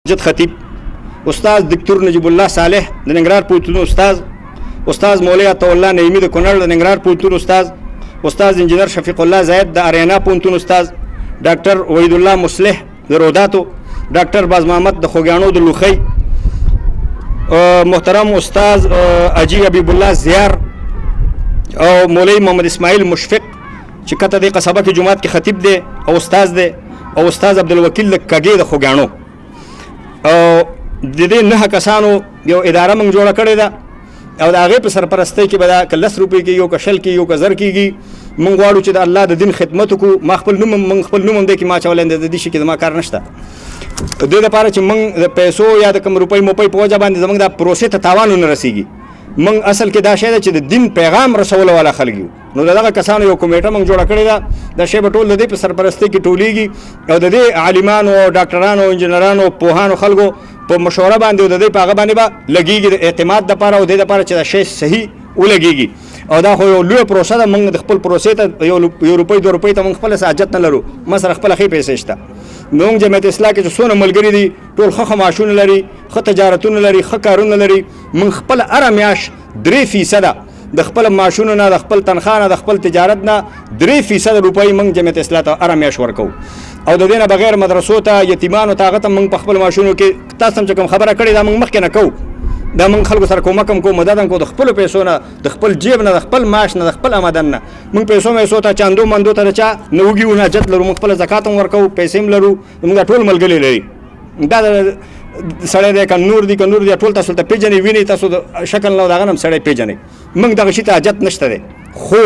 مسجد خطیب، استاد دکتور نجیب الله صالح د ننګرهار پوهنتون استاد مولوی عطا الله نعیمي د کونړ د ننګرهار پوهنتون استاد انجینر شفیق الله زاید د اریانا پوهنتون استاد، ډاکټر وحید الله مصلح د روداتو، ډاکټر باز محمد د خوږیاڼو د لوخی، محترم استاد اجي حبیب الله زیار او مولوی محمد اسماعیل مشفق چې کته د قصبه کې جمعات کې خطیب دی او استاد دی، او استاد عبدالوکیل کګي د خوږیاڼو. او د دې 9 کسانو یو اداره موږ جوړه کړې ده او د هغې په سرپرستۍ کې به دا که 10 روپۍ کېږي او که 100 کېږي او که 1000 کېږي. موږ غواړو چې د الله د دین خدمت وکړو. ما خپل نوم هم دی کې ما اچولی دی، د دې شي کې زما کار نشته. د دې لپاره چې موږ د پیسو یا د کوم روپۍ موپۍ په وجه باندې زموږ دا پروسې ته تاوان ونه رسېږي. موږ اصل کې دا شی ده چې د دین پیغام رسولو والا خلک یو. نو د دغه کسانو یو کمیټه موږ جوړه کړې ده. دا شی به ټول د دې په سرپرستۍ کې ټولېږي او د دې عالمانو او ډاکټرانو او انجینرانو پوهانو خلکو په مشوره باندې او د دې په هغه باندې به لګېږي د اعتماد دپاره او د دې دپاره چې دا شی صحیح ولګېږي. او دا خو یو لویه پروسه ده. موږ د خپل پروسې ته یو روپۍ 2 روپۍ ته موږ خپله حاجت نه لرو. ما سره خپله ښې پیسې شته. موږ جمعیت اصلاح کې چې څونه ملګري دي ټول ښه معاشونه لري، ښه تجارتونه لري، ښه کارونه لري. موږ خپله هره میاشت 3% د خپل معاشونو نه، د خپل تنخواه نه، د خپل تجارت نه 3% روپۍ موږ جمعیت اصلاح ته هره میاشت ورکوو. او د دې نه بغیر مدرسو ته، یتیمانو ته، هغه ته موږ په خپل معاشونو کې تاسو هم چې کوم خبره کړې دا موږ مخکې نه کوو. دا موږ خلکو سره کومک هم کوو، مدد هم کوو، د خپلو پیسو نه، د خپل جیب نه، د خپل معاش نه، د خپل آمدن نه. موږ پیسو ته چاندو مندو ته د چا نه وږي و نه حاجت لرو. موږ خپله زکات هم ورکوو، پیسې هم لرو. موږ دا ټول ملګري لري. دا سړی دی که نور دی ټول تاسو ته پېژنئ، وینئ، تاسو د شکل نه د هغه نه هم سړی پېژنئ. موږ دغه شي ته حاجت نشته دی. خو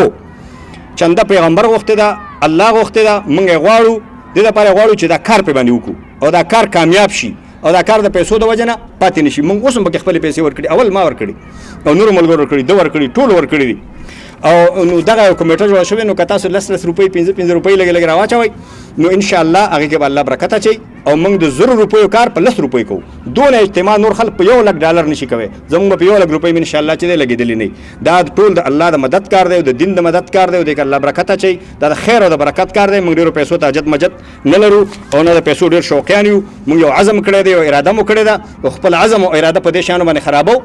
چنده پیغمبر غوښتې ده، الله غوښتې ده، موږ یې غواړو. دې دپاره یې غواړو چې دا کار پرې باندې وکړو او دا کار کامیاب شي او دا کار د پیسو د وجه نه پاتې نه شي. موږ اوس هم پکې خپلې پیسې ورکړي، اول ما ورکړي او نورو ملګرو ورکړي، ده ورکړي، ټول ورکړي دي. او نو دغه یو کمیټه جوړه شوې. نو که تاسو 10 روپۍ 15 روپۍ لږ راواچوئ نو انشاءالله هغې کې به الله برکت اچوي. او موږ د 100 روپیو کار په 10 روپۍ کوو. دونه اجتماع نور خلک په $1,00,000 نشي کوی. زموږ به په 1,00,000 روپۍ انشاءالله چې دی لګېدلې نه. دا ټول د الله د مدد کار دی او د دین د مدد کار دی او د الله برکت اچوي. دا د خیر او د برکت کار دی. موږ ډېرو پیسو ته حاجت مجد نه لرو او نه د پیسو ډېر شوقیان یو. موږ یو عزم کړی دی او اراده مو کړې ده او خپل عزم او اراده په دې شیانو باندې خرابو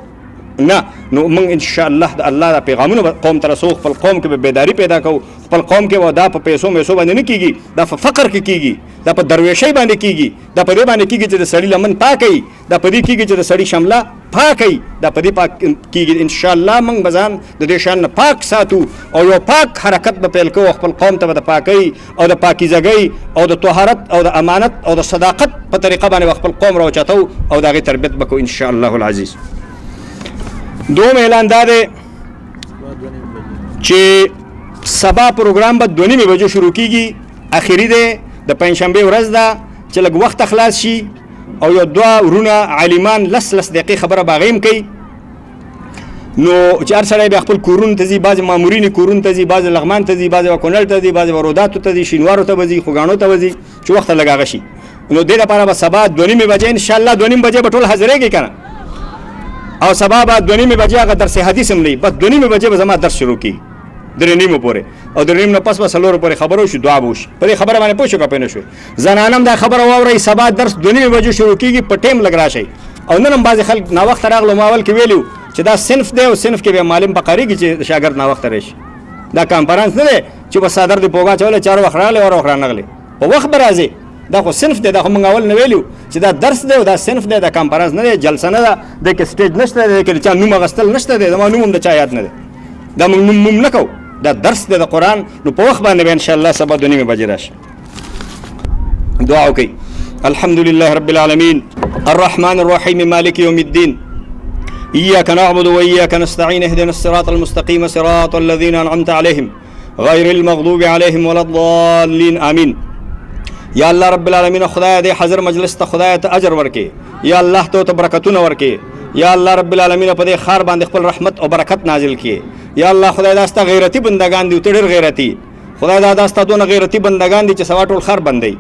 نه. نو موږ انشاءالله د الله د پیغامونو قوم ته رسو. خپل قوم کې به بیداري پیدا کوو. خپل قوم کې دا په پیسو میسو باندې نه کېږي، دا په فقر کې کېږي، دا په درویشۍ باندې کېږي، دا په دې باندې کېږي چې د سړي لمن پاکوي، دا په دې کېږي چې د سړي شمله پاکوي، دا په دې پاک کېږي. انشاءالله موږ به ځان د دې شان نه پاک ساتو او یو پاک حرکت به پیل کوو. خپل قوم ته به د پاکۍ او د پاکیزګۍ او د طهارت او د امانت او د صداقت په طریقه باندې خپل قوم راوچتو او د هغې تربیت به کوو انشاءالله العزیز. دوم اعلان دا دی چې سبا پروګرام به 2:30 بجو شروع کېږي. اخري دی، د پنجشنبې ورځ ده چې لږ وخت خلاص شي او یو 2 ورونه عالمان 10 دقیقې خبره به هغې هم کوي. نو چې هر سړی بیا خپل کورونو ته ځي، بعضې مامورین کورونو ته ځي، بعضې لغمان ته ځي، بعضې کونړ ته ځي، بعضې روداتو ته ځي، شینوارو ته به ځي، خوږاڼو ته به ځي چې وخته لږ هغه شي. نو دې لپاره به سبا 2:30 بجې انشاءالله 2:30 بجې به ټول حاضرېږي که نه. او سبا به 2:30 بجې هغه درس حدیث هم نه وي، بس 2:30 بجې به زما درس شروع کېږي 3:30 پورې. او 3:30 نه پس به 4 پورې خبره وشي، دعا به وشي. په دې خبره باندې پوه شو که پوه نه شوې؟ زنانه هم دا خبره واورئ، سبا درس 2:30 بجې شروع کېږي، په ټیم لږ راشئ. او نن هم بعضې خلک ناوخته راغلو. ما اول کې ویلي چې دا صنف دی او صنف کې بیا معلم پکارېږي چې شاګرد ناوخته راشي. دا کانفرانس نه دی چې بس صادر دې پوګه اچولی 4 وخت راغلی او 4 وخت رانغلی، په وخت به راځې. دا خو صنف دی. دا خو موږ اول نه ویلو چې دا درس دی او دا صنف دی، دا کانفرانس نه دی، جلسه نه ده، د کې سټیج نشته دی، د کې چا نوم اخیستل نشته دی، زما نوم هم د چا یاد نه دی، دا موږ نوم نه کوو. دا درس دی د قرآن. نو په وخت باندې به انشاءالله سبا 2:30 بجې راشي. دعا وکړئ. الحمد لله رب العالمين الرحمن الرحيم مالك يوم الدين إياك نعبد وإياك نستعين اهدنا الصراط المستقيم صراط الذين أنعمت عليهم غير المغضوب عليهم ولا الضالين آمين. یا الله رب العالمین خدای دې حاضر مجلس ته خدای ته اجر ورکې. یا الله ته برکتونه ورکې. یا الله رب العالمین په دې خار باندې خپل رحمت او برکت نازل کړي. یا الله خدای دا ستا غیرتی بندگان دي، ته ډېر غیرتی. خدای دا ستا دونه غیرتی بندگان دي چې سوا ټول خار بندي.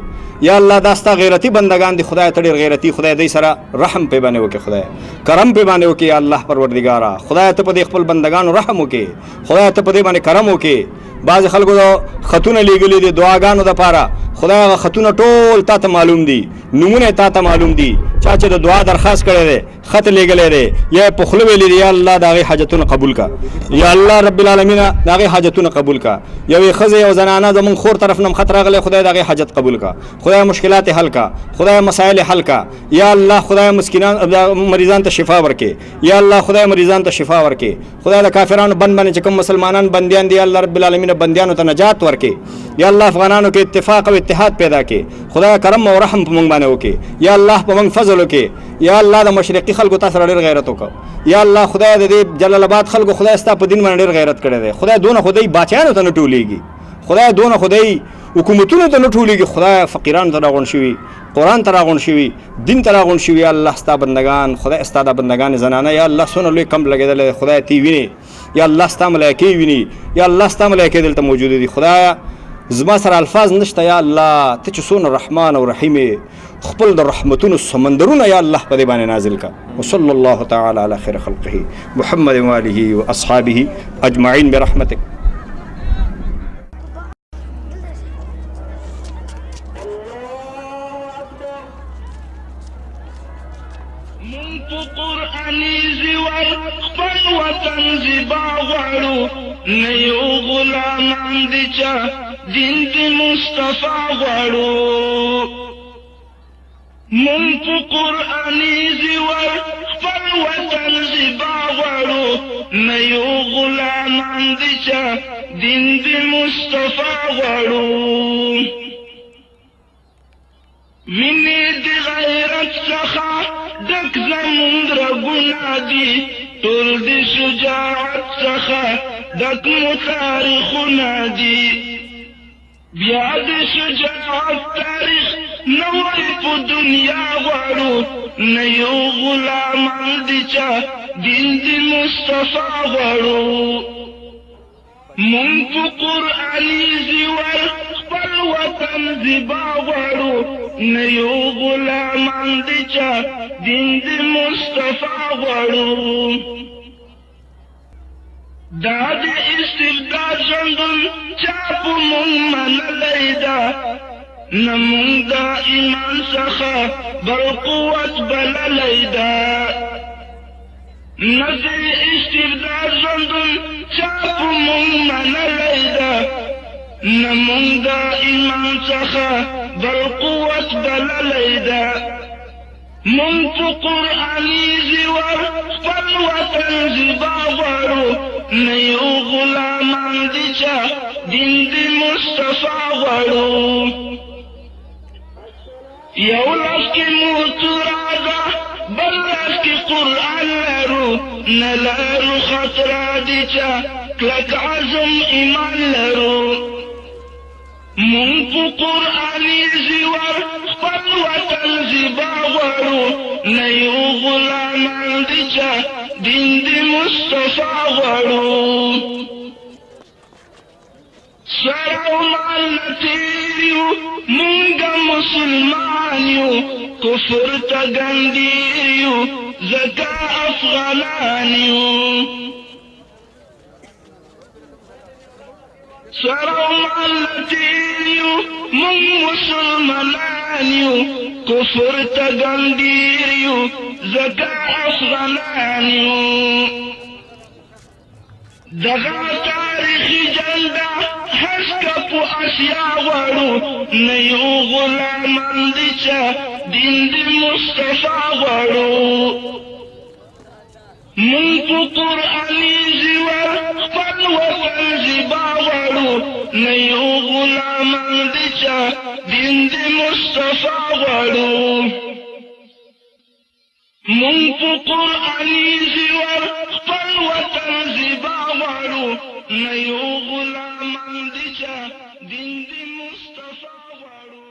یا الله دا ستا غیرتی بندگان دي، خدای ته ډېر غیرتی. خدای دې سره رحم په باندې وکړي، خدای کرم په باندې وکړي. یا الله پروردګارا خدای ته په دې خپل بندگانو رحم وکړي، خدای ته په دې باندې کرم وکړي. بعض خلکو خطونه لیږلي دي دعاګانو دپاره. خدای هغه خطونه ټول تا ته معلوم دي، نومونه تا ته معلوم دي. چا چې د دعا درخواست کړی دی، خط لیږلی دی، یا په خوله ویلي دی یا الله د هغې حاجتونه قبول کا، یا الله رب العالمین د هغې حاجتونه قبول کا. یوې ښځې یو زنانه زمونږ خور طرف نه خط راغلی، خدای د هغې حاجت قبول کا، خدای مشکلات حل کا، خدای مسایل حل کا. یا الله خدای مسکینان مریضان ته شفا ورکې، یا الله خدای مریضان ته شفا ورکې. خدای د کافرانو بند باندې چې کوم مسلمانان بندیان دي، یا الله رب العالمین بندیانو ته نجات ورکې. یا الله افغانانو کې اتفاق او اتحاد پیدا کړي. خدای کرم او رحم په موږ باندې وکړي. یا الله په موږ فضل وکړي. یا الله د مشرقي خلکو تا سره ډېر غیرت وکړه. یا الله خدای د دې جلال آباد خلکو خدای ستا په دین باندې ډېر غیرت کړی دی. خدای دونه خدای باچیانو ته نه ټولېږي، خدای دونه خدای حکومتونو ته نه ټولېږي، خدای فقیرانو ته راغونډ شوي، قرآن ته راغونډ شوي، دین ته راغونډ شوي. یا الله ستا بندگان، خدای ستا د بندگان زنانه یا الله څونه لوی کم لګېدلی، خدای تی ویني. یا الله ستا ملایکې ویني، یا الله ستا ملایکې دلته موجود دي. خدایا زما سره الفاظ نشته، یا الله ته چې څونه رحمان او رحیم خپل د رحمتونو سمندرونه یا الله په دې باندې نازل کا. وصلی الله تعالی علی خیر خلقه محمد و آله و اصحابه اجمعین برحمتک. نیو غلامان دی چا دین دی مصطفیٰ غواړو، مون په قرآني زیور خپل وطن زیبا غواړو. نیو غلامان دی چا دین دی مصطفیٰ غواړو، وینې د غیرت څخه ډک زموږ رګونه دي، ټول د شجاعت څخه ډک مو تاریخونه دي. بیا د شجاعت تاریخ نوی په دنیا غواړو، نه یو غلامان دي چا دین د مصطفیٰ غواړو. مونږ په قرآني زیور خپل وطن زیبا غواړو، نه یو غلامان دي چا دین د مصطفیٰ غواړو. دا د استبداد ژوندون چا په مونږ منلی ده، نه مونږ د ایمان څخه بل قوت بللی ده. نه د استبداد ژوندون چا په مونږ منلی ده، نه مونږ د ایمان څخه بل قوت بللی ده. مونږ په قرآني زیور خپل وطن زیبا غواړو، نه یو غلامان دي چا دین د مصطفیٰ غواړو. یو لاس کې مو توره ده، بل لاس کې قرآن لرو، نه لرو خطره دي چا کلک عزم ایمان لرو. مونږ په قرآني زیور خپل وطن زیبا غواړو، نه یو غلامان دي چا دین د مصطفیٰ غواړو. سره او مال نه تېر یو مونږ مسلمان یو، کفر ته ګنډیر یو ځکه افغانان یو. سره او مال نه تېر یو مونږ مسلمانان یو، کفر ته ګنډیر یو ځکه افغانان یو. دغه تاریخي جنډه هسکه په اسیا غواړو، نه یو غلامان دي چا دین د مصطفیٰ غواړو. مونږ په قرآني زیور خپل وطن زیبا غواړو، نه یو غلامان دي چا دین د مصطفیٰ غواړو. مونږ په قرآني زیور خپل وطن زیبا غواړو، نه یو غلامان دي چا دین د مصطفیٰ غواړو.